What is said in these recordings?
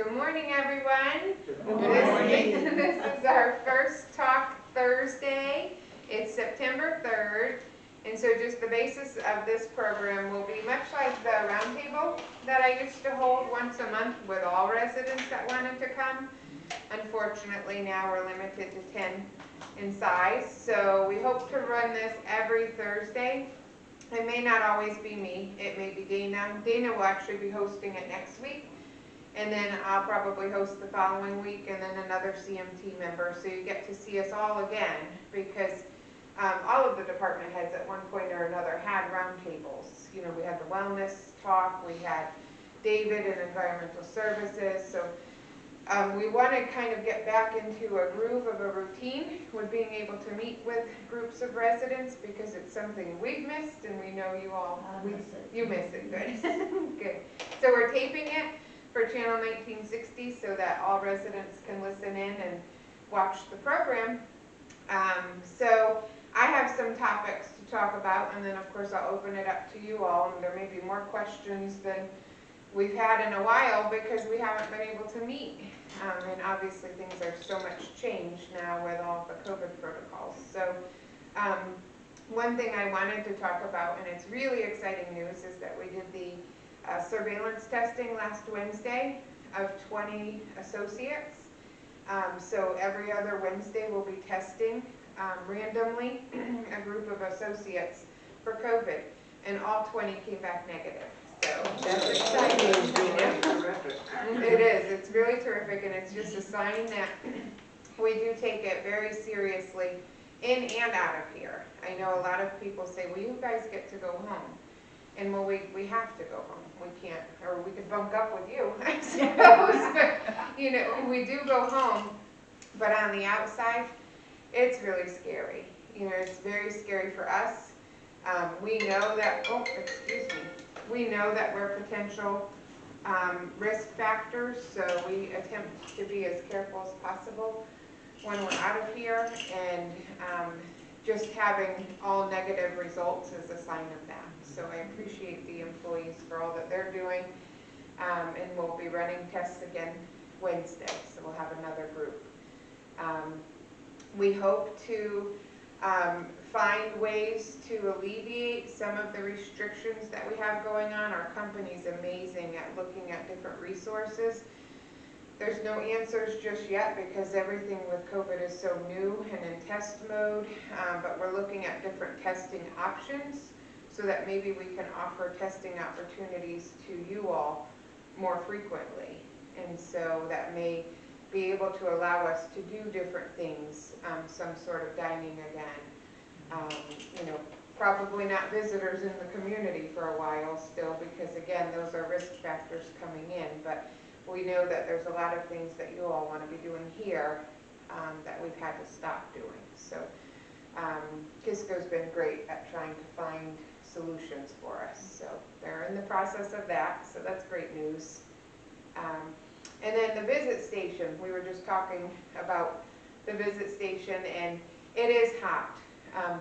Good morning, everyone. Good morning. This is our first Talk Thursday. It's September 3rd, and so just the basis of this program will be much like the roundtable that I used to hold once a month with all residents that wanted to come. Unfortunately, now we're limited to 10 in size, so we hope to run this every Thursday. It may not always be me, it may be Dana. Dana will actually be hosting it next week. And then I'll probably host the following week, and then another CMT member. So you get to see us all again, because all of the department heads at one point or another had roundtables. You know, we had the wellness talk, we had David in environmental services. So we want to kind of get back into a groove of a routine with being able to meet with groups of residents, because it's something we've missed, and we know you all, you miss it, good. Good. So we're taping it for Channel 1960 so that all residents can listen in and watch the program. So I have some topics to talk about, and then of course I'll open it up to you all, and there may be more questions than we've had in a while because we haven't been able to meet. And obviously things are so much changed now with all the COVID protocols. So one thing I wanted to talk about, and it's really exciting news, is that we did the surveillance testing last Wednesday of 20 associates. So every other Wednesday we'll be testing randomly a group of associates for COVID, and all 20 came back negative. So that's exciting. It is, it's really terrific, and it's just a sign that we do take it very seriously in and out of here. I know a lot of people say, well, you guys get to go home. And well, we have to go home. We can't, or we could bunk up with you, I suppose. But, you know, we do go home, but on the outside, it's really scary. You know, it's very scary for us. We know that, we know that we're potential risk factors, so we attempt to be as careful as possible when we're out of here, and just having all negative results is a sign of that. So I appreciate the employees for all that they're doing, and we'll be running tests again Wednesday, so we'll have another group. We hope to find ways to alleviate some of the restrictions that we have going on. Our company's amazing at looking at different resources. There's no answers just yet because everything with COVID is so new and in test mode, but we're looking at different testing options so that maybe we can offer testing opportunities to you all more frequently. And so that may be able to allow us to do different things, some sort of dining again. You know, probably not visitors in the community for a while still, because again, those are risk factors coming in, but we know that there's a lot of things that you all want to be doing here that we've had to stop doing. So Kisco's been great at trying to find solutions for us. So they're in the process of that, so that's great news. And then the visit station, we were just talking about the visit station, and it is hot.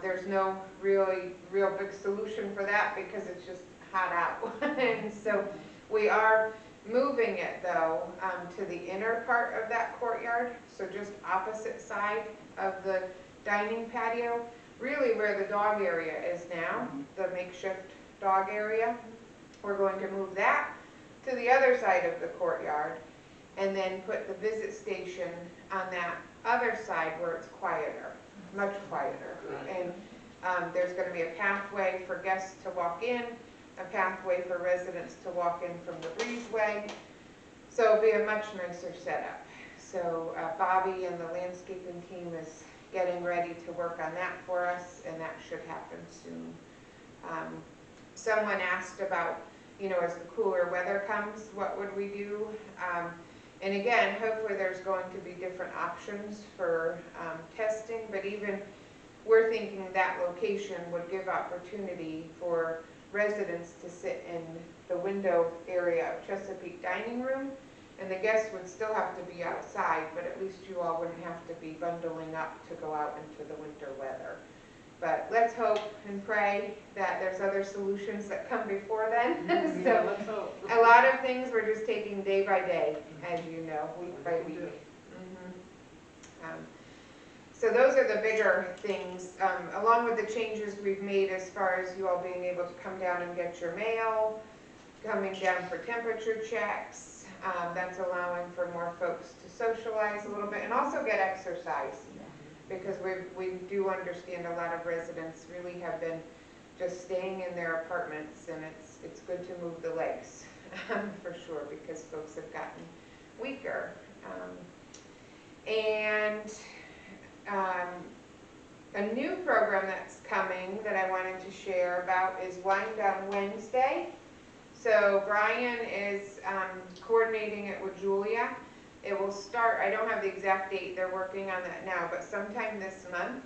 There's no real big solution for that because it's just hot out. And so we are moving it though to the inner part of that courtyard, so just opposite side of the dining patio, really where the dog area is now, the makeshift dog area. We're going to move that to the other side of the courtyard, and then put the visit station on that other side where it's quieter, much quieter. And there's going to be a pathway for guests to walk in, a pathway for residents to walk in from the breezeway. So it'll be a much nicer setup. So Bobby and the landscaping team is getting ready to work on that for us, and that should happen soon. Someone asked about, you know, as the cooler weather comes, what would we do? And again, hopefully there's going to be different options for testing, but even we're thinking that location would give opportunity for residents to sit in the window area of Chesapeake dining room, and the guests would still have to be outside, but at least you all wouldn't have to be bundling up to go out into the winter weather. But let's hope and pray that there's other solutions that come before then. Yeah, let's hope. A lot of things we're just taking day by day, as you know, week by week. So those are the bigger things, along with the changes we've made as far as you all being able to come down and get your mail, coming down for temperature checks. That's allowing for more folks to socialize a little bit and also get exercise, because we do understand a lot of residents really have been just staying in their apartments, and it's good to move the legs for sure, because folks have gotten weaker. A new program that's coming that I wanted to share about is Wind Down Wednesday. So Brian is coordinating it with Julia. It will start, I don't have the exact date, they're working on that now, but sometime this month.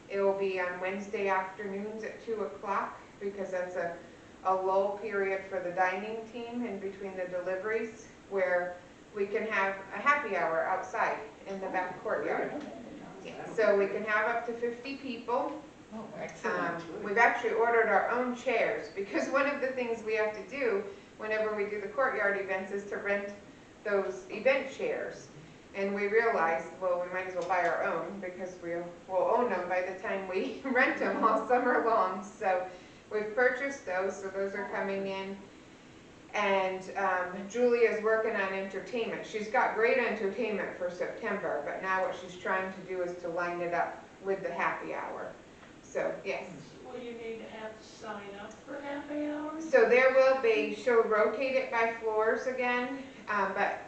It will be on Wednesday afternoons at 2 o'clock, because that's a lull period for the dining team in between the deliveries, where we can have a happy hour outside in the back courtyard. So we can have up to 50 people. Oh, excellent. We've actually ordered our own chairs, because one of the things we have to do whenever we do the courtyard events is to rent those event chairs. And we realized, well, we might as well buy our own, because we'll own them by the time we rent them all summer long. So we've purchased those, so those are coming in. And Julia's working on entertainment. She's got great entertainment for September, but now what she's trying to do is to line it up with the happy hour. So, yes. Will you need to have to sign up for happy hours? So there will be, she'll rotate it by floors again, but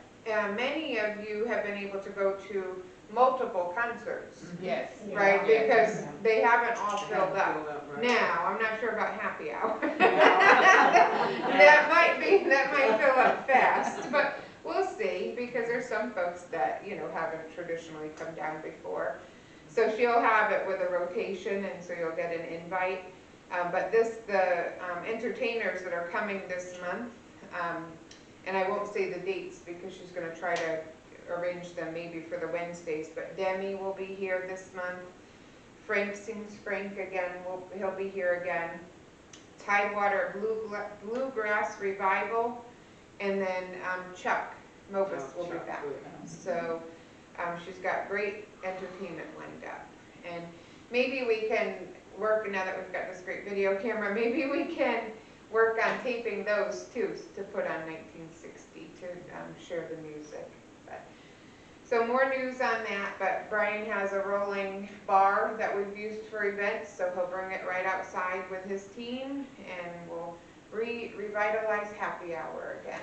many of you have been able to go to multiple concerts, Yes. right? Yes. Because they haven't all filled up. Right. Now, I'm not sure about happy hour. that might fill up fast, but we'll see, because there's some folks that, you know, haven't traditionally come down before. So she'll have it with a rotation, and so you'll get an invite. But the entertainers that are coming this month, and I won't say the dates because she's going to try to arrange them maybe for the Wednesdays, but Demi will be here this month. Frank Sings Frank again, he'll be here again. Tidewater Bluegrass Revival, and then Chuck Mobus will be back. So she's got great entertainment lined up. And maybe we can work, now that we've got this great video camera, maybe we can work on taping those too, to put on 1960 to share the music. So more news on that, but Brian has a rolling bar that we've used for events, so he'll bring it right outside with his team, and we'll revitalize happy hour again.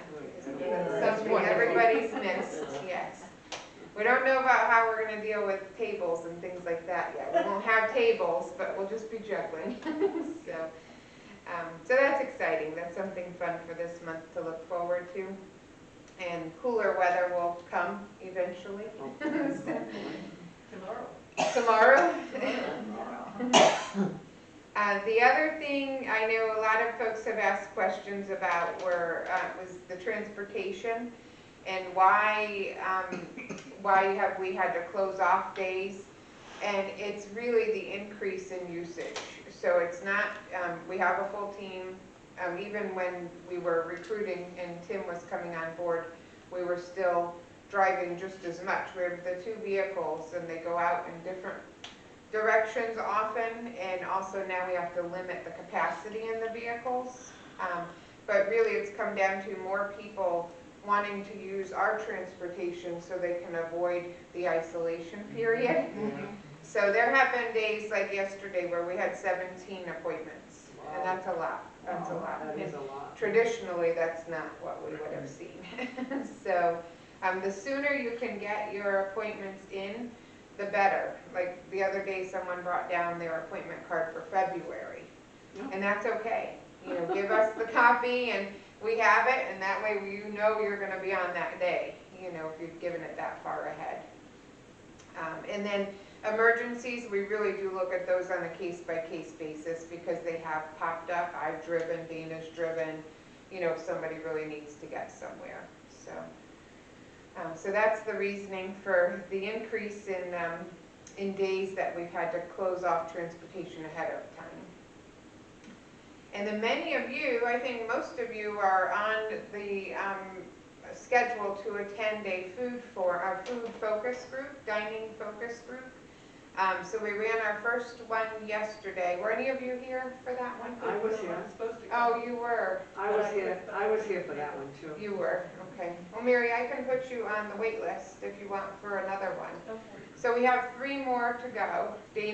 That's something everybody's missed, yes. We don't know about how we're going to deal with tables and things like that yet. We won't have tables, but we'll just be juggling. So that's exciting. That's something fun for this month to look forward to. And cooler weather will come eventually. Tomorrow? The other thing I know a lot of folks have asked questions about was the transportation, and why have we had to close off days, and it's really the increase in usage. So it's not, we have a full team. Even when we were recruiting and Tim was coming on board, we were still driving just as much. We have the 2 vehicles, and they go out in different directions often, and also now we have to limit the capacity in the vehicles. But really it's come down to more people wanting to use our transportation so they can avoid the isolation period. So there have been days like yesterday where we had 17 appointments. Wow. And that's a lot. That's a lot. That is a lot. Traditionally, that's not what we would have seen. So the sooner you can get your appointments in, the better. Like the other day, someone brought down their appointment card for February. Yep. And that's okay. You know, give us the copy and we have it, and that way you know you're going to be on that day, you know, if you've given it that far ahead. And then emergencies, we really do look at those on a case-by-case basis because they have popped up. I've driven, Dana's driven, you know, if somebody really needs to get somewhere. So that's the reasoning for the increase in in days that we've had to close off transportation ahead of time. And then many of you, I think most of you are on the schedule to attend a food focus group, dining focus group. So we ran our first one yesterday. Were any of you here for that one? I was here. I'm supposed to go. Oh, you were. I was here for that one too. You were, okay. Well, Mary, I can put you on the wait list if you want for another one. Okay. So we have 3 more to go. Dana